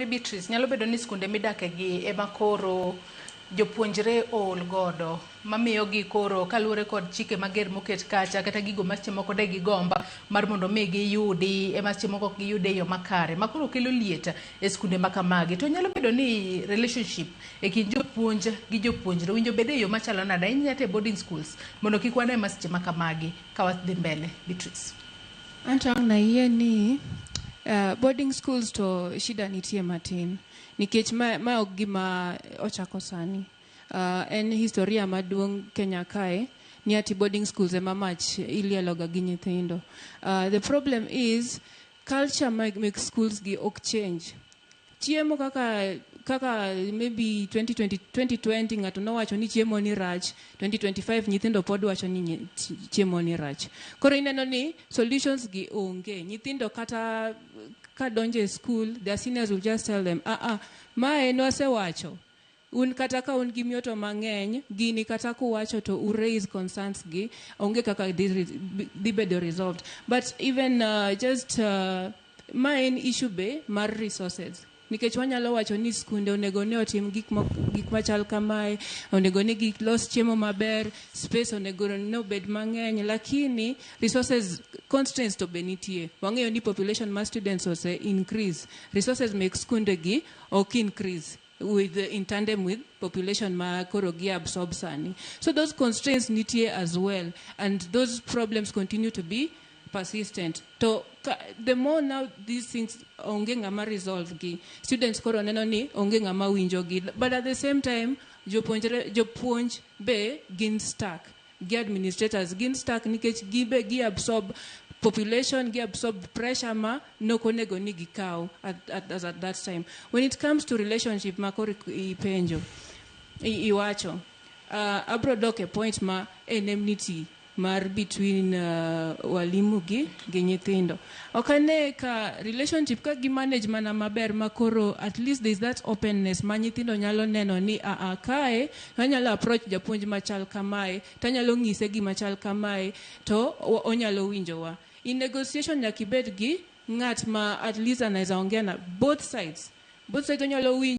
Beatrice, nyalo bedo ni skunde midake gi ema koro jopuonjre ol godo mamiyo gi koro kaluwore kod chike mager moket kacha kata gigo maseche moko de gigomba mar mondo mi giyudi ema seche moko ok giyude yo makare makoro kelo lieta e skunde makamagi. To nyalo bedo ni relationship e kind jopuonj gi jopuonjre winjo bede e yo machalo nade ahinya e boarding schools mondo kik wane ma seche makamagi ka wadhi mbele. Beatrice. Anto ang naie ni boarding schools to shida nitie matin nikech ma ok gima ochako sani. En historia maduong' Kenya kae ni ati boarding schools ema mach ilieloga gi nyithindo. The problem is culture make schools gi ok change. Chiemo kaka maybe 2020 ngato no wacho ni chiemo ni rach, 2025 nyithindo pod wacho ni chiemo ni rach. Koro ineno ni solutions gi onge. Nyithindo kata ka donje school, their seniors will just tell them, mae no se wacho. Un kata ka un gimioto mang'eny, gini kata kuwacho to raise concerns gi, onge kaka di bedo resolved. But even main issue be mar resources. Nikech wanyalo wacho ni skunde onego ne otim gik machal kamae, onego ne los chiemo maber, space onego ne obed mang'eny, lakini resources constraints to be nitie. Wang'eyo ni population ma students ose increase, resources make skunde gi ok increase in tandem with population ma koro gi absorb sani. So those constraints nitie as well, and those problems continue to be persistent. To the more now these things onge ngama resolve gi, students koro neno ni onge ngama winjo gi, but at the same time jopuonj be gin stuck, gi administrators gin stuck nikech gi absorb population, gi absorb pressure ma nokonego ni gikaw at that time. When it comes to relationship ma koro ipenjo iwacho, abro dok e point ma enmity mar between walimu gi nyithindo. Okane ka relationship ka gi manage mana maber makoro at least there is that openness ma nyithindo nyalo neno ni kae wanyalo approach japuonj machal kamae, tanyalo ng'ise gima chal kamae to onyalo winjowa. In negotiation nyaka ibed gi ng'at ma at least anaweza ongea na both sides onyalo winjo